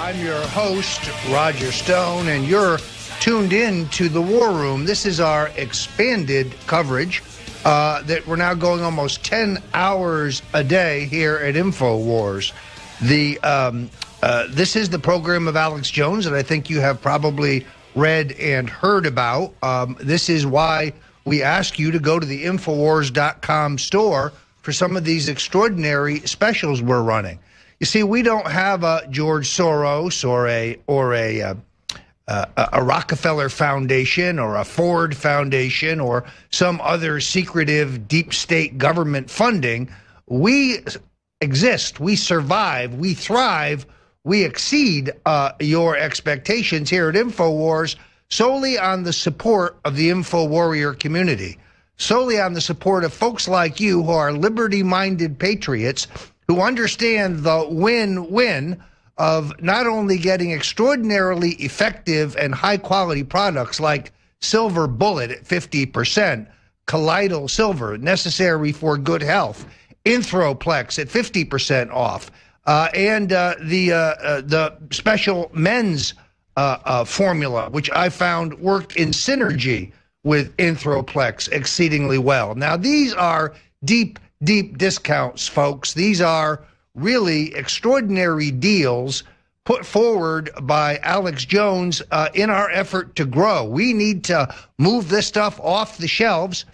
I'm your host, Roger Stone, and you're tuned in to the War Room. This is our expanded coverage that we're now going almost 10 hours a day here at InfoWars. This is the program of Alex Jones that I think you have probably read and heard about. This is why we ask you to go to the Infowars.com store for some of these extraordinary specials we're running. You see, we don't have a George Soros or a Rockefeller Foundation or a Ford Foundation or some other secretive deep state government funding. We exist, we survive, we thrive, we exceed your expectations here at InfoWars solely on the support of the Info Warrior community, solely on the support of folks like you who are liberty-minded patriots who understand the win-win of not only getting extraordinarily effective and high-quality products like Silver Bullet at 50%, Colloidal Silver, necessary for good health, Inthroplex at 50% off, and the special men's formula, which I found worked in synergy with Inthroplex exceedingly well. Now, these are deep discounts, folks. These are really extraordinary deals put forward by Alex Jones in our effort to grow. We need to move this stuff off the shelves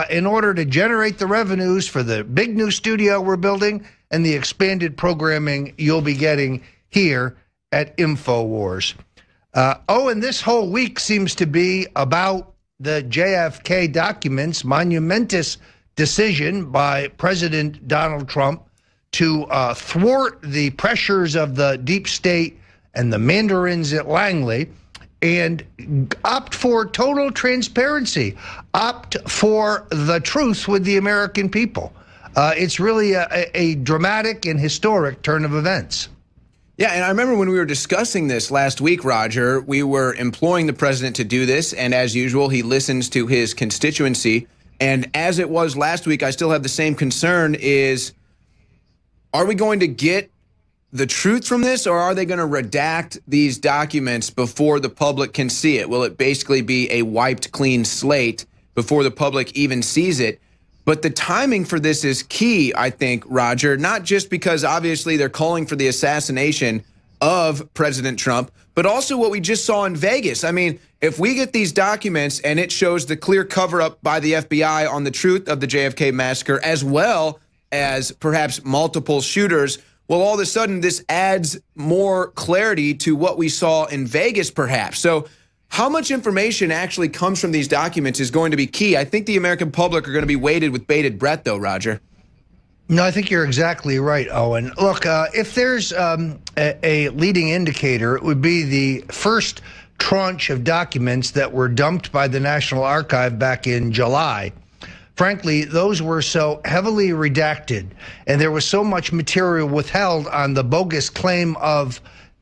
in order to generate the revenues for the big new studio we're building and the expanded programming you'll be getting here at InfoWars. And this whole week seems to be about the JFK documents, monumentous decision by President Donald Trump to thwart the pressures of the deep state and the Mandarins at Langley and opt for total transparency, opt for the truth with the American people. It's really a dramatic and historic turn of events. Yeah, and I remember when we were discussing this last week, Roger, we were imploring the president to do this, and as usual, he listens to his constituency. And as it was last week, I still have the same concern is, are we going to get the truth from this, or are they going to redact these documents before the public can see it? Will it basically be a wiped clean slate before the public even sees it? But the timing for this is key, I think, Roger, not just because obviously they're calling for the assassination of President Trump, but also what we just saw in Vegas. I mean, if we get these documents and it shows the clear cover-up by the FBI on the truth of the JFK massacre, as well as perhaps multiple shooters, well, all of a sudden this adds more clarity to what we saw in Vegas, perhaps. So how much information actually comes from these documents is going to be key. I think the American public are going to be weighted with bated breath, though, Roger. No, I think you're exactly right, Owen. Look, if there's a leading indicator, it would be the first tranche of documents that were dumped by the National Archive back in July. Frankly, those were so heavily redacted, and there was so much material withheld on the bogus claim of,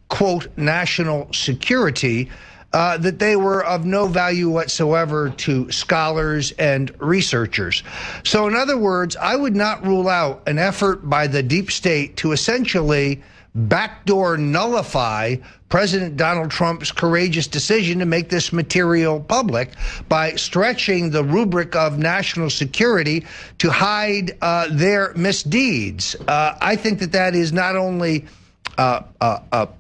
quote, national security, that they were of no value whatsoever to scholars and researchers. So in other words, I would not rule out an effort by the deep state to essentially backdoor nullify President Donald Trump's courageous decision to make this material public by stretching the rubric of national security to hide their misdeeds. I think that that is not only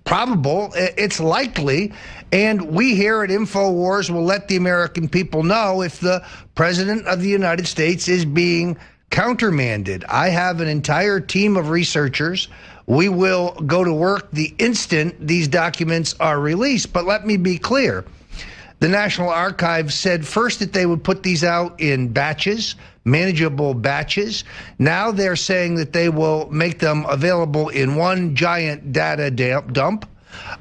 probable, it's likely, and we here at InfoWars will let the American people know if the President of the United States is being countermanded. I have an entire team of researchers. We will go to work the instant these documents are released, but let me be clear. The National Archives said first that they would put these out in batches, manageable batches. Now they're saying that they will make them available in one giant data dump.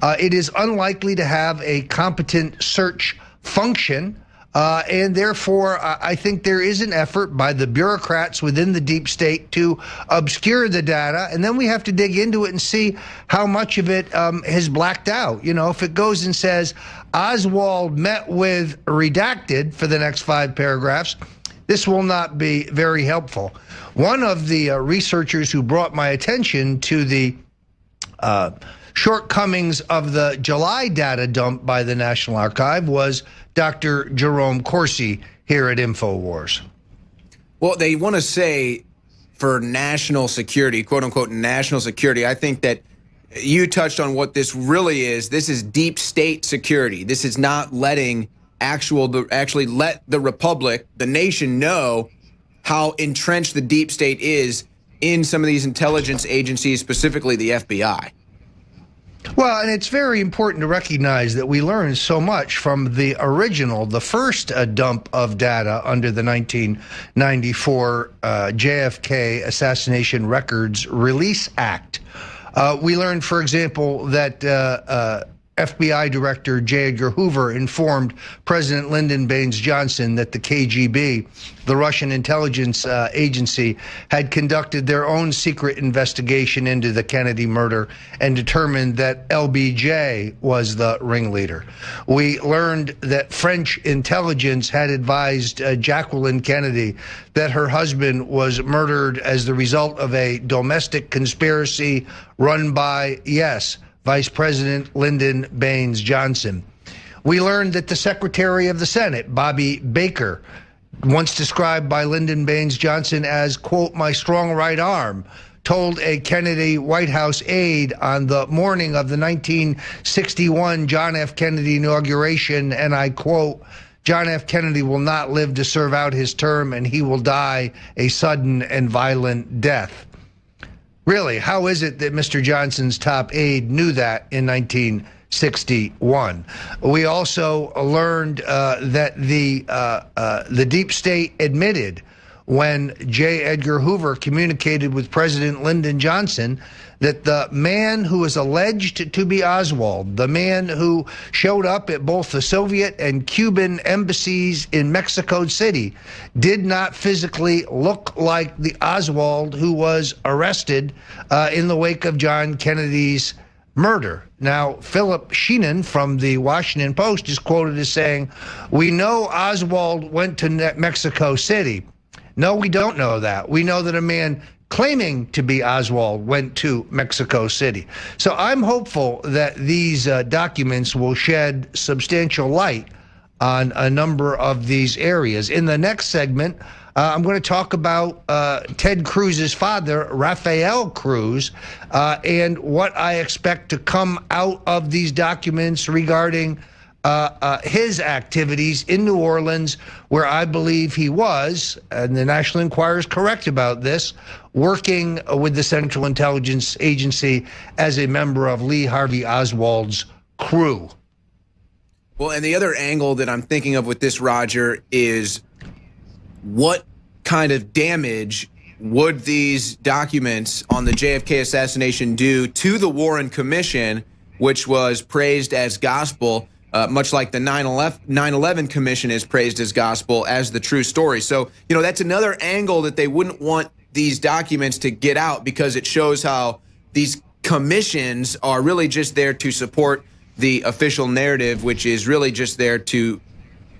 It is unlikely to have a competent search function. And therefore, I think there is an effort by the bureaucrats within the deep state to obscure the data. And then we have to dig into it and see how much of it has blacked out. You know, if it goes and says Oswald met with redacted for the next 5 paragraphs, this will not be very helpful. One of the researchers who brought my attention to the shortcomings of the July data dump by the National Archive was Dr. Jerome Corsi here at InfoWars. Well, they want to say for national security, quote unquote, national security. I think that you touched on what this really is. This is deep state security. This is not letting actually let the republic, the nation, know how entrenched the deep state is in some of these intelligence agencies, specifically the FBI. Well, and it's very important to recognize that we learned so much from the original, the first dump of data under the 1994 JFK Assassination Records Release Act. We learned, for example, that FBI Director J. Edgar Hoover informed President Lyndon Baines Johnson that the KGB, the Russian intelligence agency, had conducted their own secret investigation into the Kennedy murder and determined that LBJ was the ringleader. We learned that French intelligence had advised Jacqueline Kennedy that her husband was murdered as the result of a domestic conspiracy run by, yes, Vice President Lyndon Baines Johnson. We learned that the Secretary of the Senate, Bobby Baker, once described by Lyndon Baines Johnson as, quote, my strong right arm, told a Kennedy White House aide on the morning of the 1961 John F. Kennedy inauguration, and I quote, John F. Kennedy will not live to serve out his term and he will die a sudden and violent death. Really, how is it that Mr. Johnson's top aide knew that in 1961? We also learned that the deep state admitted when J. Edgar Hoover communicated with President Lyndon Johnson that the man who is alleged to be Oswald, the man who showed up at both the Soviet and Cuban embassies in Mexico City, did not physically look like the Oswald who was arrested in the wake of John Kennedy's murder. Now, Philip Sheenan from the Washington Post is quoted as saying, we know Oswald went to Mexico City. No, we don't know that. We know that a man claiming to be Oswald went to Mexico City. So I'm hopeful that these documents will shed substantial light on a number of these areas. In the next segment, I'm going to talk about Ted Cruz's father, Rafael Cruz, and what I expect to come out of these documents regarding his activities in New Orleans, where I believe he was, and the National Enquirer is correct about this, working with the Central Intelligence Agency as a member of Lee Harvey Oswald's crew. Well, and the other angle that I'm thinking of with this, Roger, is what kind of damage would these documents on the JFK assassination do to the Warren Commission, which was praised as gospel, much like the 9/11 Commission is praised as gospel, as the true story. So, you know, that's another angle that they wouldn't want these documents to get out, because it shows how these commissions are really just there to support the official narrative, which is really just there to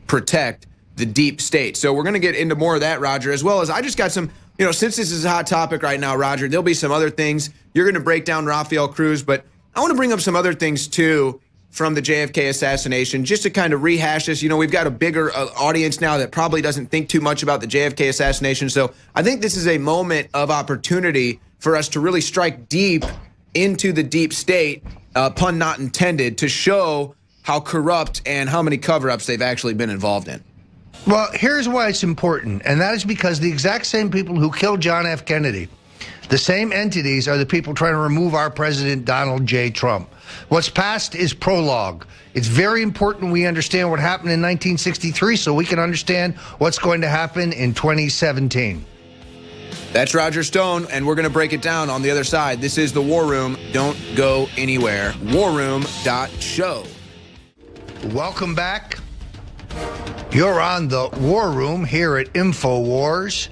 protect the deep state. So we're going to get into more of that, Roger, as well as I just got some, you know, since this is a hot topic right now, Roger, there'll be some other things. You're going to break down Rafael Cruz, but I want to bring up some other things too from the JFK assassination, just to kind of rehash this. You know, we've got a bigger audience now that probably doesn't think too much about the JFK assassination. So I think this is a moment of opportunity for us to really strike deep into the deep state, pun not intended, to show how corrupt and how many cover-ups they've actually been involved in. Well, here's why it's important, and that is because the exact same people who killed John F. Kennedy, the same entities, are the people trying to remove our president, Donald J. Trump. What's past is prologue. It's very important we understand what happened in 1963 so we can understand what's going to happen in 2017. That's Roger Stone, and we're going to break it down on the other side. This is The War Room. Don't go anywhere. warroom.show. Welcome back. You're on The War Room here at InfoWars.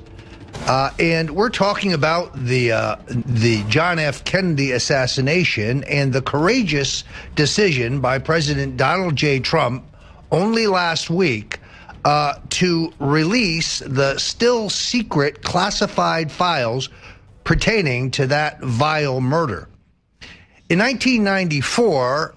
And we're talking about the John F. Kennedy assassination and the courageous decision by President Donald J. Trump only last week to release the still secret classified files pertaining to that vile murder. In 1994,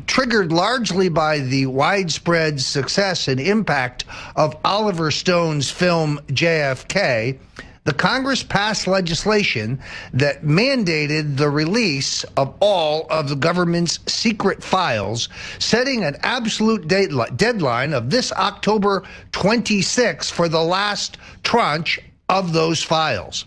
triggered largely by the widespread success and impact of Oliver Stone's film JFK, the Congress passed legislation that mandated the release of all of the government's secret files, setting an absolute deadline of this October 26 for the last tranche of those files.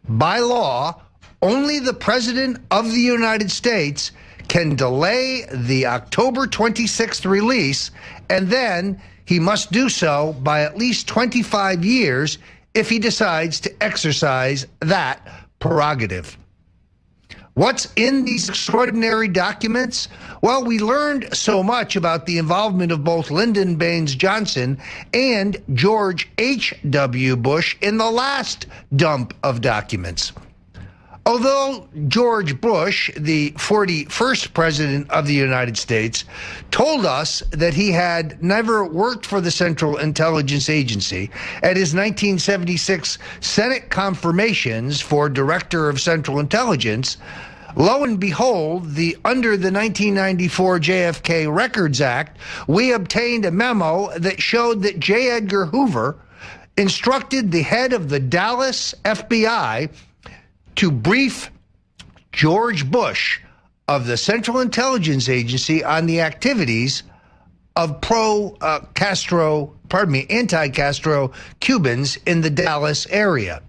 By law, only the President of the United States can delay the October 26th release, and then he must do so by at least 25 years if he decides to exercise that prerogative. What's in these extraordinary documents? Well, we learned so much about the involvement of both Lyndon Baines Johnson and George H.W. Bush in the last dump of documents. Although George Bush, the 41st President of the United States, told us that he had never worked for the Central Intelligence Agency, at his 1976 Senate confirmations for Director of Central Intelligence, lo and behold, under the 1994 JFK Records Act, we obtained a memo that showed that J. Edgar Hoover instructed the head of the Dallas FBI to brief George Bush of the Central Intelligence Agency on the activities of anti-Castro Cubans in the Dallas area.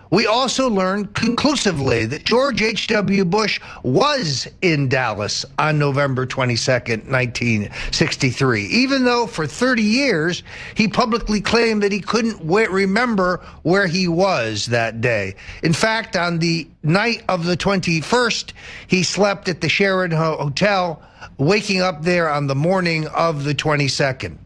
We also learned conclusively that George H.W. Bush was in Dallas on November 22nd, 1963, even though for 30 years he publicly claimed that he couldn't remember where he was that day. In fact, on the night of the 21st, he slept at the Sheraton Hotel, waking up there on the morning of the 22nd.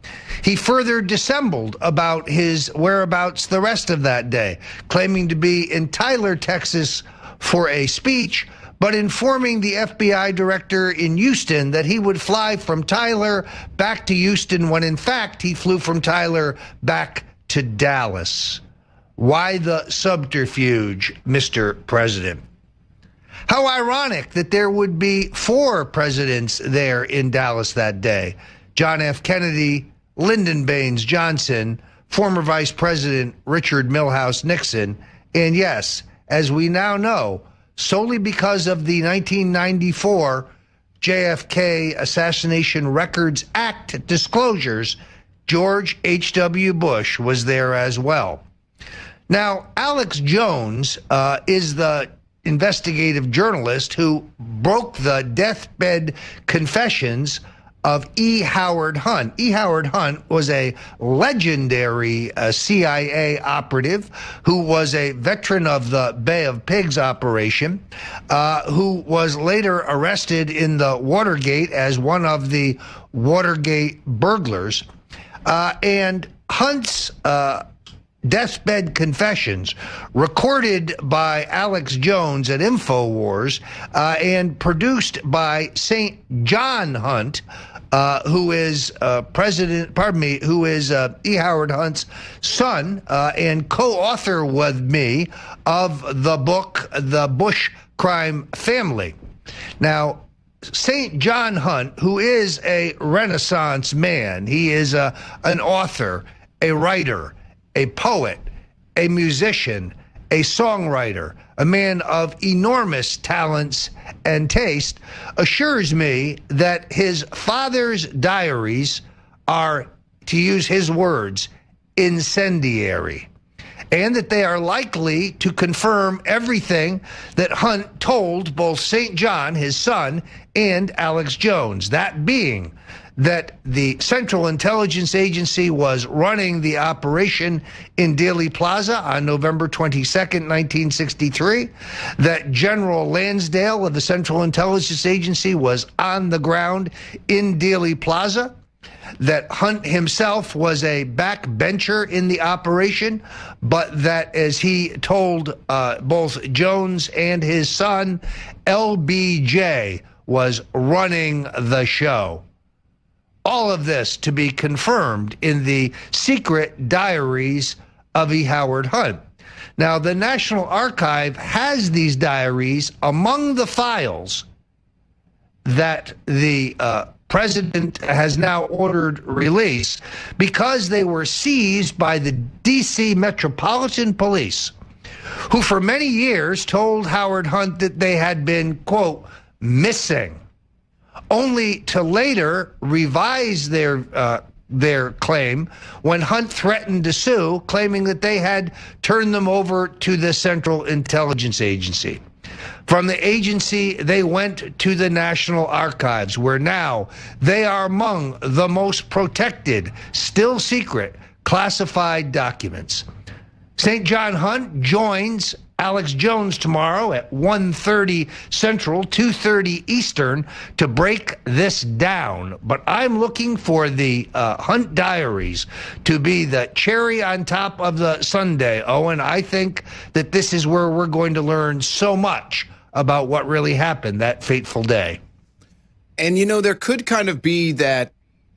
He further dissembled about his whereabouts the rest of that day, claiming to be in Tyler, Texas for a speech, but informing the FBI director in Houston that he would fly from Tyler back to Houston when in fact he flew from Tyler back to Dallas. Why the subterfuge, Mr. President? How ironic that there would be 4 presidents there in Dallas that day: John F. Kennedy, Lyndon Baines Johnson, former Vice President Richard Milhous Nixon, and yes, as we now know, solely because of the 1994 JFK Assassination Records Act disclosures, George H.W. Bush was there as well. Now, Alex Jones is the investigative journalist who broke the deathbed confessions of E. Howard Hunt. E. Howard Hunt was a legendary CIA operative who was a veteran of the Bay of Pigs operation, who was later arrested in the Watergate as one of the Watergate burglars. And Hunt's deathbed confessions, recorded by Alex Jones at InfoWars and produced by St. John Hunt, who is who is E. Howard Hunt's son and co-author with me of the book, The Bush Crime Family. Now, St. John Hunt, who is a Renaissance man, he is an author, a writer, a poet, a musician, a songwriter, a man of enormous talents and taste, assures me that his father's diaries are, to use his words, incendiary, and that they are likely to confirm everything that Hunt told both St. John, his son, and Alex Jones, that being that the Central Intelligence Agency was running the operation in Dealey Plaza on November 22nd, 1963, that General Lansdale of the Central Intelligence Agency was on the ground in Dealey Plaza, that Hunt himself was a backbencher in the operation, but that, as he told both Jones and his son, LBJ was running the show. All of this to be confirmed in the secret diaries of E. Howard Hunt. Now, the National Archive has these diaries among the files that the president has now ordered release because they were seized by the D.C. Metropolitan Police, who for many years told Howard Hunt that they had been, quote, missing, only to later revise their claim when Hunt threatened to sue, claiming that they had turned them over to the Central Intelligence Agency. From the agency, they went to the National Archives, where now they are among the most protected, still secret, classified documents. St. John Hunt joins Alex Jones tomorrow at 1:30 Central, 2:30 Eastern to break this down. But I'm looking for the Hunt diaries to be the cherry on top of the sundae, Owen. I think that this is where we're going to learn so much about what really happened that fateful day. And, you know, there could kind of be that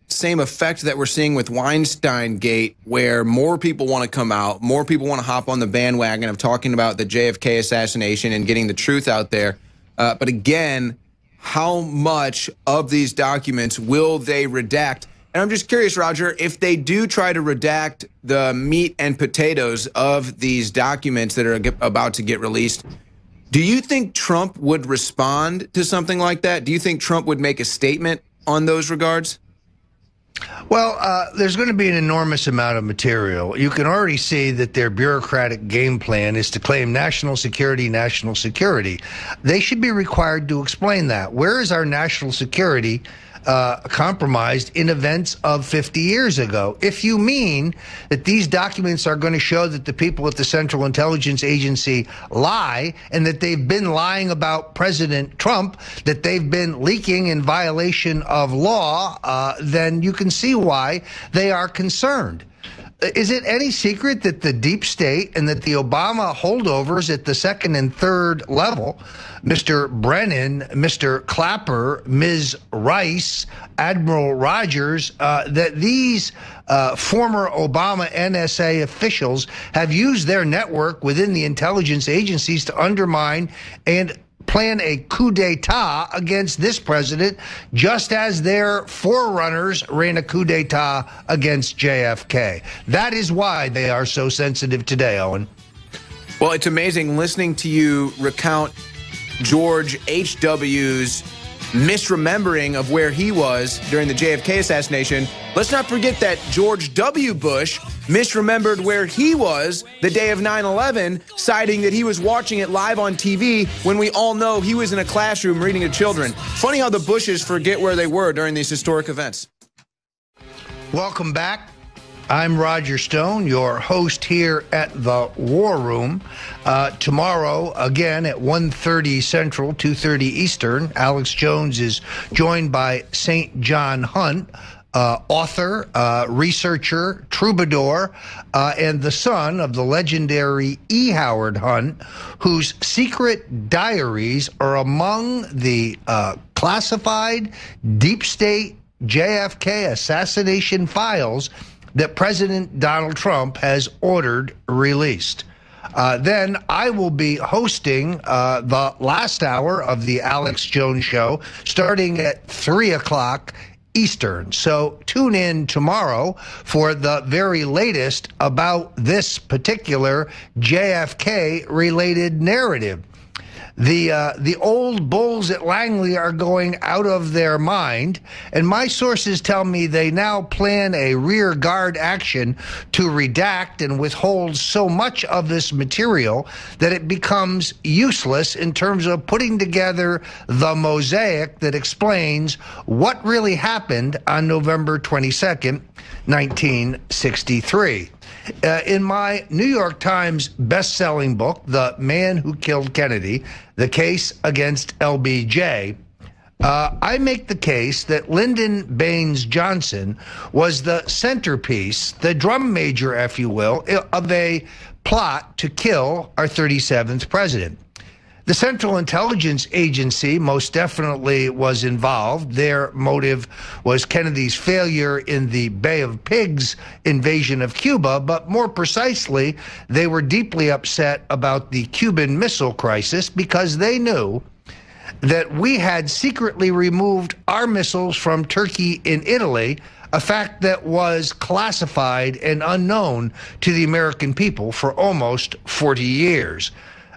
same effect that we're seeing with Weinstein Gate, where more people want to come out, more people want to hop on the bandwagon of talking about the JFK assassination and getting the truth out there. But again, how much of these documents will they redact? And I'm just curious, Roger, if they do try to redact the meat and potatoes of these documents that are about to get released, do you think Trump would respond to something like that? Do you think Trump would make a statement on those regards? Well, there's going to be an enormous amount of material. You can already see that their bureaucratic game plan is to claim national security, national security. They should be required to explain that. Where is our national security compromised in events of 50 years ago? If you mean that these documents are going to show that the people at the Central Intelligence Agency lie and that they've been lying about President Trump, that they've been leaking in violation of law, then you can see why they are concerned. Is it any secret that the deep state and that the Obama holdovers at the second and third level, Mr. Brennan, Mr. Clapper, Ms. Rice, Admiral Rogers, that these former Obama NSA officials have used their network within the intelligence agencies to undermine and plan a coup d'etat against this president, just as their forerunners ran a coup d'etat against JFK. That is why they are so sensitive today, Owen. Well, it's amazing listening to you recount George H.W.'s misremembering of where he was during the JFK assassination. Let's not forget that George W. Bush misremembered where he was the day of 9/11, citing that he was watching it live on TV when we all know he was in a classroom reading to children. Funny how the Bushes forget where they were during these historic events. Welcome back. I'm Roger Stone, your host here at the War Room. Tomorrow, again, at 1:30 Central, 2:30 Eastern, Alex Jones is joined by St. John Hunt, author, researcher, troubadour, and the son of the legendary E. Howard Hunt, whose secret diaries are among the classified deep state JFK assassination files that President Donald Trump has ordered released. Then I will be hosting the last hour of the Alex Jones Show, starting at 3 o'clock Eastern. So tune in tomorrow for the very latest about this particular JFK-related narrative. The old bulls at Langley are going out of their mind, and my sources tell me they now plan a rear guard action to redact and withhold so much of this material that it becomes useless in terms of putting together the mosaic that explains what really happened on November 22nd, 1963. In my New York Times best-selling book, The Man Who Killed Kennedy, The Case Against LBJ, I make the case that Lyndon Baines Johnson was the centerpiece, the drum major, if you will, of a plot to kill our 37th president. The Central Intelligence Agency most definitely was involved. Their motive was Kennedy's failure in the Bay of Pigs invasion of Cuba, but more precisely, they were deeply upset about the Cuban Missile Crisis because they knew that we had secretly removed our missiles from Turkey and Italy, a fact that was classified and unknown to the American people for almost 40 years.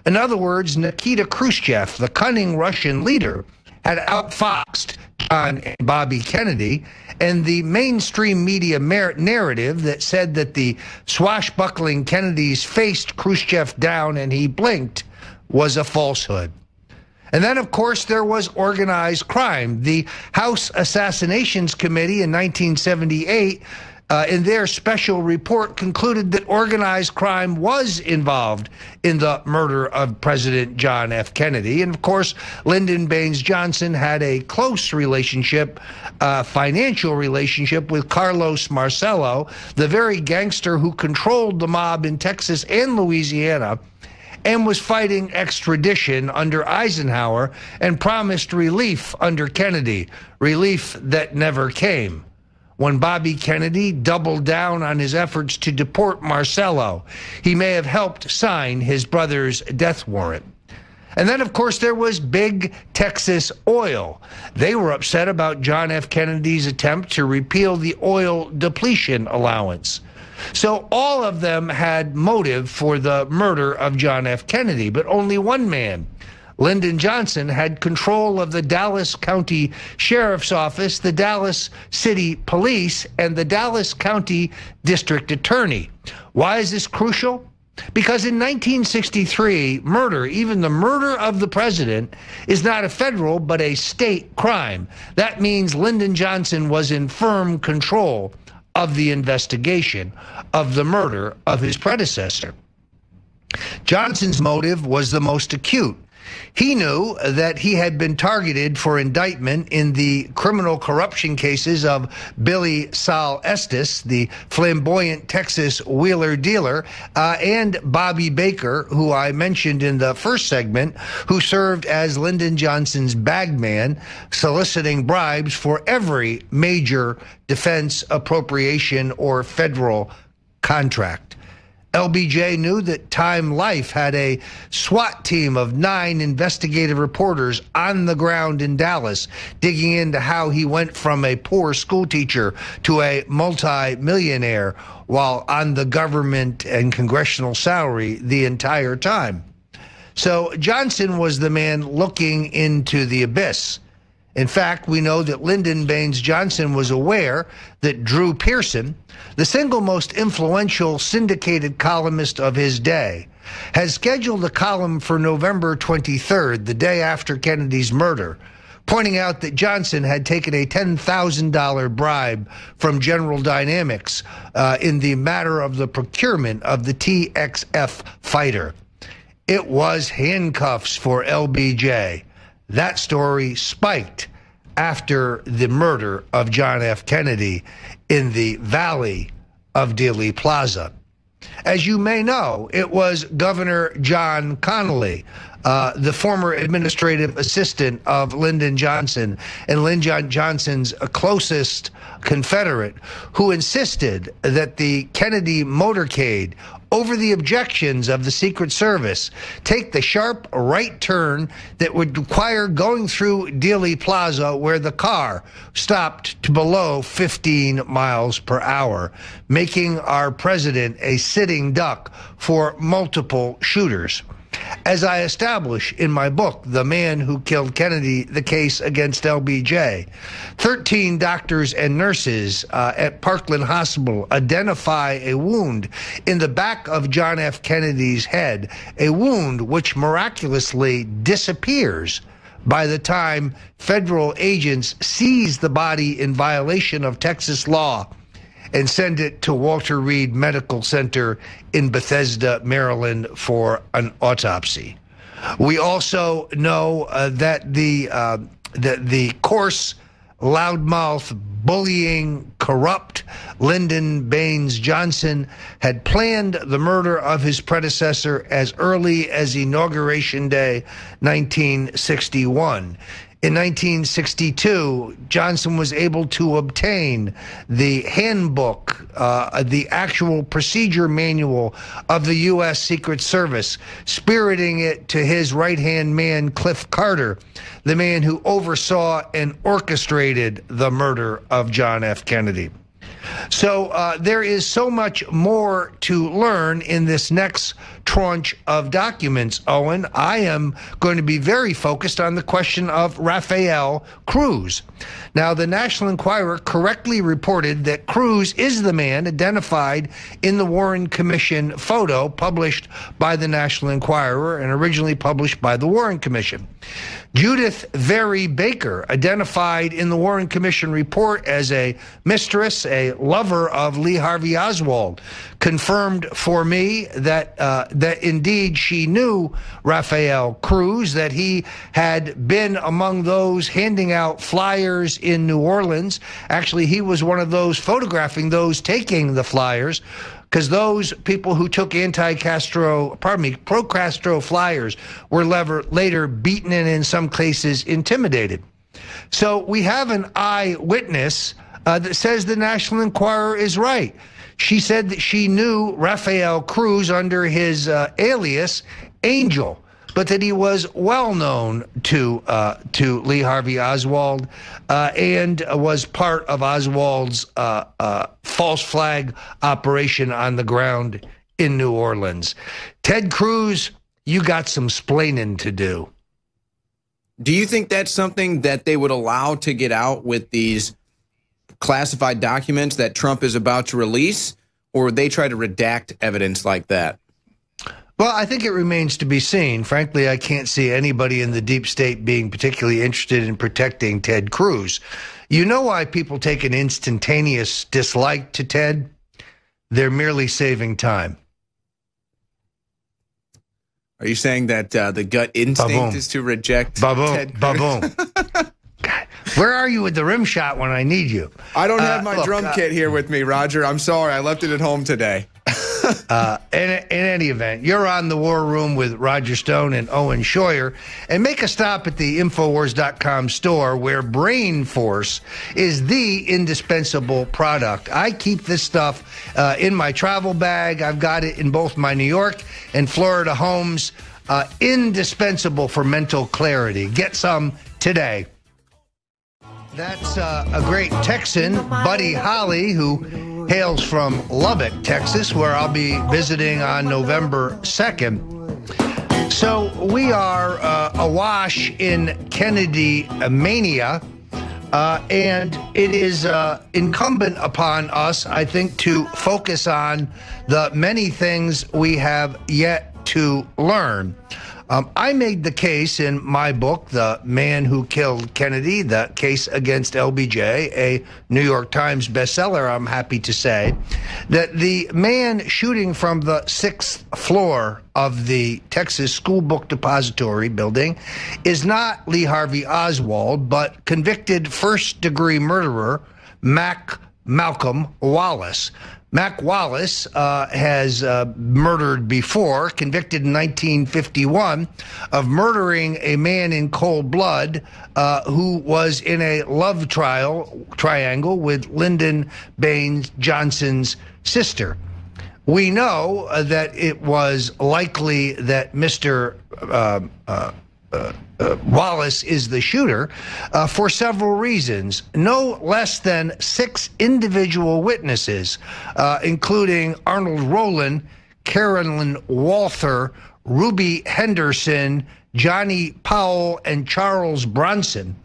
In other words, Nikita Khrushchev, the cunning Russian leader, had outfoxed John and Bobby Kennedy, and the mainstream media narrative that said that the swashbuckling Kennedys faced Khrushchev down and he blinked was a falsehood. And then, of course, there was organized crime. The House Assassinations Committee in 1978, in their special report, concluded that organized crime was involved in the murder of President John F. Kennedy. And, of course, Lyndon Baines Johnson had a close relationship, financial relationship with Carlos Marcello, the very gangster who controlled the mob in Texas and Louisiana, and was fighting extradition under Eisenhower and promised relief under Kennedy, relief that never came. When Bobby Kennedy doubled down on his efforts to deport Marcello, he may have helped sign his brother's death warrant. And then, of course, there was Big Texas Oil. They were upset about John F. Kennedy's attempt to repeal the oil depletion allowance. So all of them had motive for the murder of John F. Kennedy, but only one man, Lyndon Johnson, had control of the Dallas County Sheriff's Office, the Dallas City Police, and the Dallas County District Attorney. Why is this crucial? Because in 1963, murder, even the murder of the president, is not a federal but a state crime. That means Lyndon Johnson was in firm control of the investigation of the murder of his predecessor. Johnson's motive was the most acute. He knew that he had been targeted for indictment in the criminal corruption cases of Billy Sol Estes, the flamboyant Texas wheeler dealer, and Bobby Baker, who I mentioned in the first segment, who served as Lyndon Johnson's bagman, soliciting bribes for every major defense appropriation or federal contract. LBJ knew that Time Life had a SWAT team of 9 investigative reporters on the ground in Dallas, digging into how he went from a poor schoolteacher to a multi-millionaire while on the government and congressional salary the entire time. So Johnson was the man looking into the abyss. In fact, we know that Lyndon Baines Johnson was aware that Drew Pearson, the single most influential syndicated columnist of his day, has scheduled a column for November 23rd, the day after Kennedy's murder, pointing out that Johnson had taken a $10,000 bribe from General Dynamics in the matter of the procurement of the TXF fighter. It was handcuffs for LBJ. That story spiked after the murder of John F. Kennedy in the Valley of Dealey Plaza. As you may know, it was Governor John Connally, the former administrative assistant of Lyndon Johnson and Lyndon Johnson's closest confederate, who insisted that the Kennedy motorcade, over the objections of the Secret Service, take the sharp right turn that would require going through Dealey Plaza, where the car stopped to below 15 miles per hour, making our president a sitting duck for multiple shooters. As I establish in my book, The Man Who Killed Kennedy, the Case Against LBJ, 13 doctors and nurses at Parkland Hospital identify a wound in the back of John F. Kennedy's head, a wound which miraculously disappears by the time federal agents seize the body in violation of Texas law and send it to Walter Reed Medical Center in Bethesda, Maryland, for an autopsy. We also know that the coarse, loudmouth, bullying, corrupt Lyndon Baines Johnson had planned the murder of his predecessor as early as Inauguration Day 1961. In 1962, Johnson was able to obtain the handbook, the actual procedure manual of the U.S. Secret Service, spiriting it to his right-hand man, Cliff Carter, the man who oversaw and orchestrated the murder of John F. Kennedy. So there is so much more to learn in this next tranche of documents, Owen. I am going to be very focused on the question of Rafael Cruz. Now, the National Enquirer correctly reported that Cruz is the man identified in the Warren Commission photo published by the National Enquirer and originally published by the Warren Commission. Judith Very Baker, identified in the Warren Commission report as a mistress, a lover of Lee Harvey Oswald, confirmed for me that that indeed she knew Rafael Cruz, that he had been among those handing out flyers in New Orleans. Actually, he was one of those photographing those taking the flyers, because those people who took pro-Castro flyers were later beaten and in some cases intimidated. So we have an eyewitness that says the National Enquirer is right. She said that she knew Rafael Cruz under his alias, Angel, but that he was well known to Lee Harvey Oswald and was part of Oswald's false flag operation on the ground in New Orleans. Ted Cruz, you got some splaining to do. Do you think that's something that they would allow to get out with these classified documents that Trump is about to release, or would they try to redact evidence like that? Well, I think it remains to be seen. Frankly, I can't see anybody in the deep state being particularly interested in protecting Ted Cruz. You know why people take an instantaneous dislike to Ted? They're merely saving time. Are you saying that the gut instinct is to reject Ted Cruz? Ba-boom. God, where are you with the rim shot when I need you? I don't have my drum kit here with me, Roger. I'm sorry. I left it at home today. In any event, you're on the War Room with Roger Stone and Owen Scheuer, and make a stop at the Infowars.com store, where Brain Force is the indispensable product. I keep this stuff in my travel bag. I've got it in both my New York and Florida homes. Indispensable for mental clarity. Get some today. That's a great Texan, Buddy Holly, who hails from Lubbock, Texas, where I'll be visiting on November 2nd. So we are awash in Kennedy mania, and it is incumbent upon us, I think, to focus on the many things we have yet to learn. I made the case in my book, The Man Who Killed Kennedy, the case against LBJ, a New York Times bestseller, I'm happy to say, that the man shooting from the 6th floor of the Texas School Book Depository building is not Lee Harvey Oswald, but convicted first-degree murderer Malcolm Wallace. Mac Wallace has murdered before, convicted in 1951 of murdering a man in cold blood who was in a love triangle with Lyndon Baines Johnson's sister. We know that it was likely that Mr. Wallace is the shooter for several reasons. No less than 6 individual witnesses, including Arnold Rowland, Carolyn Walther, Ruby Henderson, Johnny Powell, and Charles Bronson,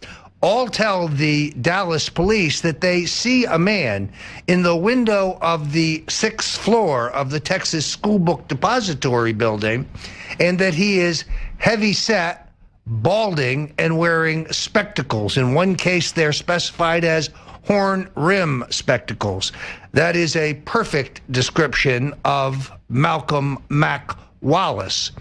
all tell the Dallas police that they see a man in the window of the 6th floor of the Texas School Book Depository building, and that he is heavy-set, balding, and wearing spectacles. In one case, they're specified as horn rim spectacles. That is a perfect description of Malcolm Mac Wallace.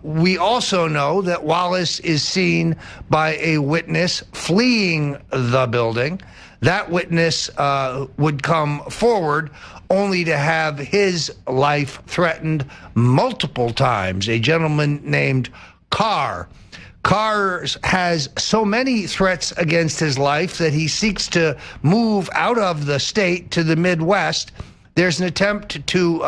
We also know that Wallace is seen by a witness fleeing the building. That witness would come forward only to have his life threatened multiple times. A gentleman named Carr. Carr has so many threats against his life that he seeks to move out of the state to the Midwest. There's an attempt to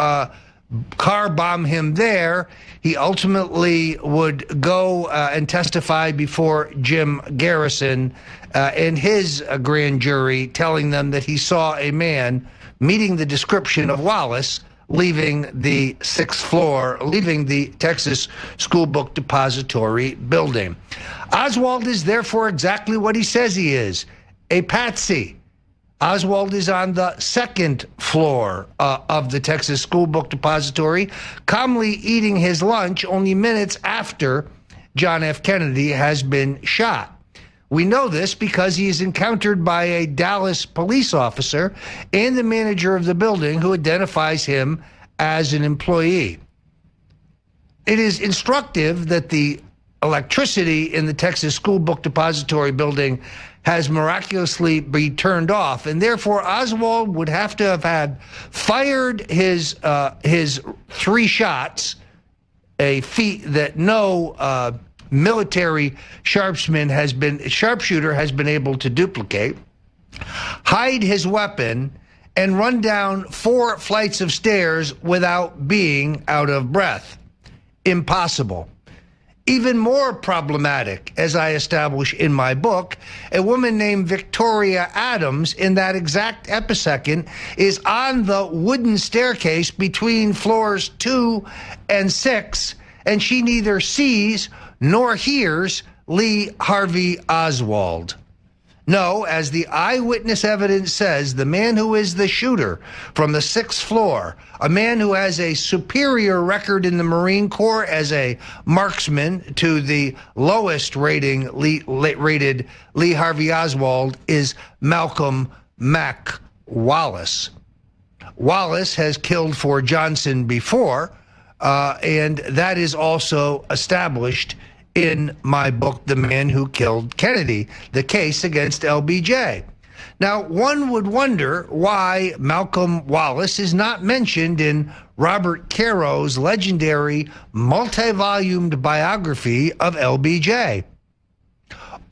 car bomb him there. He ultimately would go and testify before Jim Garrison and his grand jury, telling them that he saw a man meeting the description of Wallace leaving the 6th floor, leaving the Texas School Book Depository building. Oswald is therefore exactly what he says he is, a patsy. Oswald is on the 2nd floor of the Texas School Book Depository, calmly eating his lunch only minutes after John F. Kennedy has been shot. We know this because he is encountered by a Dallas police officer and the manager of the building who identifies him as an employee. It is instructive that the electricity in the Texas School Book Depository building has miraculously been turned off, and therefore Oswald would have to have had fired his 3 shots, a feat that no military sharpshooter has been able to duplicate, hide his weapon, and run down 4 flights of stairs without being out of breath. Impossible. Even more problematic, as I establish in my book, a woman named Victoria Adams in that exact episecond is on the wooden staircase between floors 2 and 6, and she neither sees nor hears Lee Harvey Oswald. No, as the eyewitness evidence says, the man who is the shooter from the 6th floor, a man who has a superior record in the Marine Corps as a marksman to the lowest rated Lee Harvey Oswald, is Malcolm Mac Wallace. Wallace has killed for Johnson before, and that is also established in my book, The Man Who Killed Kennedy, the case against LBJ. Now, one would wonder why Malcolm Wallace is not mentioned in Robert Caro's legendary multi-volumed biography of LBJ.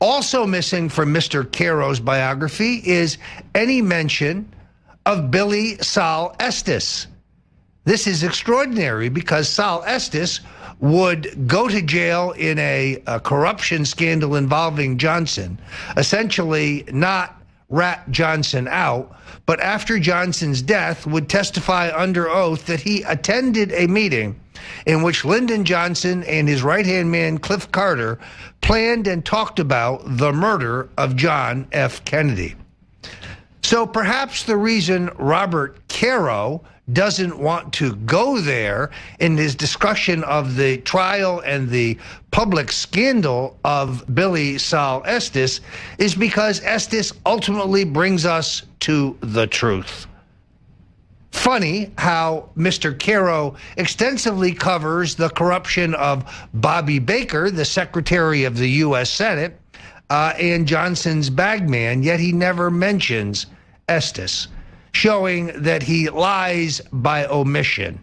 Also missing from Mr. Caro's biography is any mention of Billy Sol Estes. This is extraordinary because Sol Estes would go to jail in a corruption scandal involving Johnson, essentially not rat Johnson out, but after Johnson's death would testify under oath that he attended a meeting in which Lyndon Johnson and his right-hand man Cliff Carter planned and talked about the murder of John F. Kennedy. So perhaps the reason Robert Caro doesn't want to go there in his discussion of the trial and the public scandal of Billy Sol Estes is because Estes ultimately brings us to the truth. Funny how Mr. Caro extensively covers the corruption of Bobby Baker, the Secretary of the U.S. Senate, and Johnson's bagman, yet he never mentions Estes, showing that he lies by omission.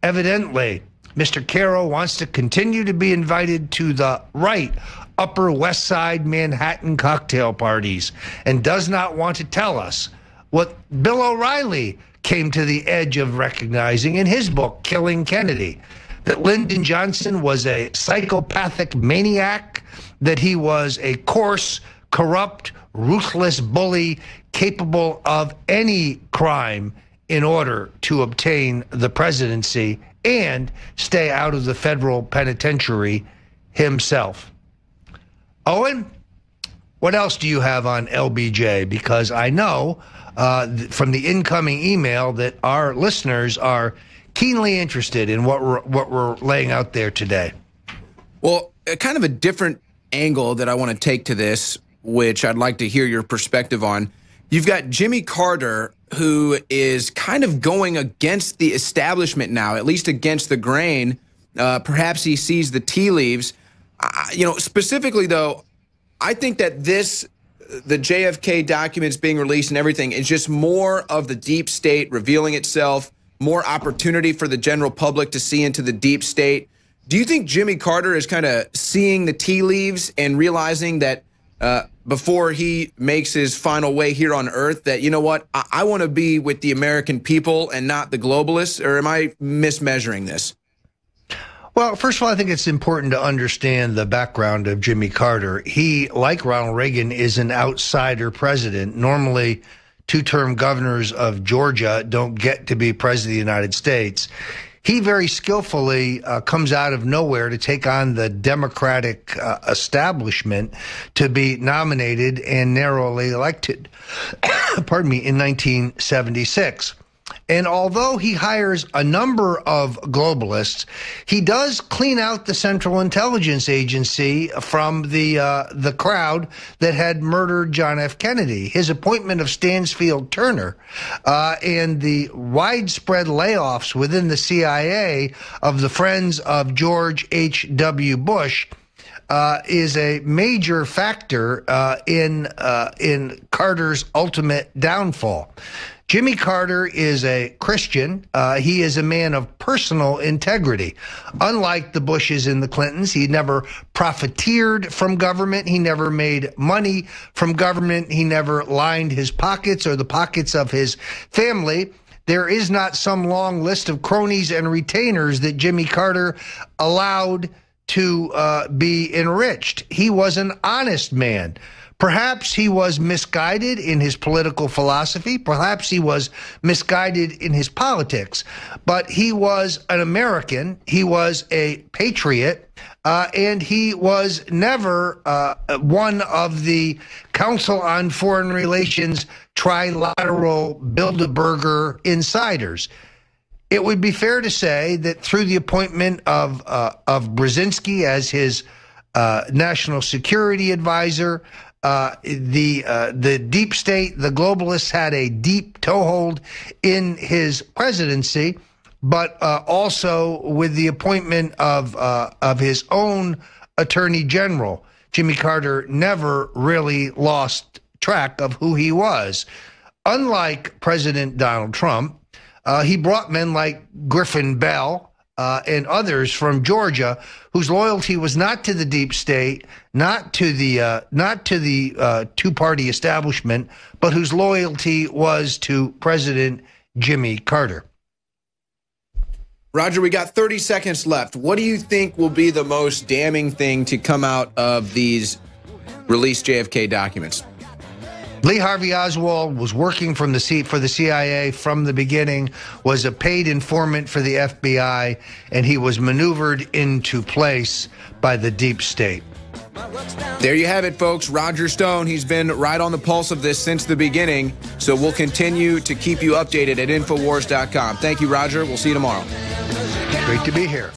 Evidently, Mr. Caro wants to continue to be invited to the right Upper West Side Manhattan cocktail parties and does not want to tell us what Bill O'Reilly came to the edge of recognizing in his book, Killing Kennedy, that Lyndon Johnson was a psychopathic maniac, that he was a coarse, corrupt, ruthless bully capable of any crime in order to obtain the presidency and stay out of the federal penitentiary himself. Owen, what else do you have on LBJ? Because I know from the incoming email that our listeners are keenly interested in what we're laying out there today. Well, kind of a different angle that I want to take to this, which I'd like to hear your perspective on. You've got Jimmy Carter, who is kind of going against the establishment now, at least against the grain, Perhaps he sees the tea leaves. Specifically, though, I think that the JFK documents being released and everything is just more of the deep state revealing itself, more opportunity for the general public to see into the deep state. Do you think Jimmy Carter is kind of seeing the tea leaves and realizing that before he makes his final way here on Earth, that, you know what, I want to be with the American people and not the globalists? Or am I mismeasuring this? Well, first of all, I think it's important to understand the background of Jimmy Carter. He, like Ronald Reagan, is an outsider president. Normally, two-term governors of Georgia don't get to be president of the United States. He very skillfully comes out of nowhere to take on the Democratic establishment to be nominated and narrowly elected, pardon me, in 1976. And although he hires a number of globalists, he does clean out the Central Intelligence Agency from the crowd that had murdered John F. Kennedy. His appointment of Stansfield Turner and the widespread layoffs within the CIA of the friends of George H.W. Bush is a major factor in Carter's ultimate downfall. Jimmy Carter is a Christian. He is a man of personal integrity. Unlike the Bushes and the Clintons, he never profiteered from government. He never made money from government. He never lined his pockets or the pockets of his family. There is not some long list of cronies and retainers that Jimmy Carter allowed to be enriched. He was an honest man. Perhaps he was misguided in his political philosophy. Perhaps he was misguided in his politics. But he was an American. He was a patriot. And he was never one of the Council on Foreign Relations trilateral Bilderberger insiders. It would be fair to say that through the appointment of Brzezinski as his national security advisor, the deep state, the globalists had a deep toehold in his presidency, but also with the appointment of his own attorney general, Jimmy Carter never really lost track of who he was. Unlike President Donald Trump, he brought men like Griffin Bell and others from Georgia, whose loyalty was not to the deep state, not to the two-party establishment, but whose loyalty was to President Jimmy Carter. Roger, we got 30 seconds left. What do you think will be the most damning thing to come out of these released JFK documents? Lee Harvey Oswald was working for the CIA from the beginning, was a paid informant for the FBI, and he was maneuvered into place by the deep state. There you have it, folks. Roger Stone, he's been right on the pulse of this since the beginning, so we'll continue to keep you updated at Infowars.com. Thank you, Roger. We'll see you tomorrow. Great to be here.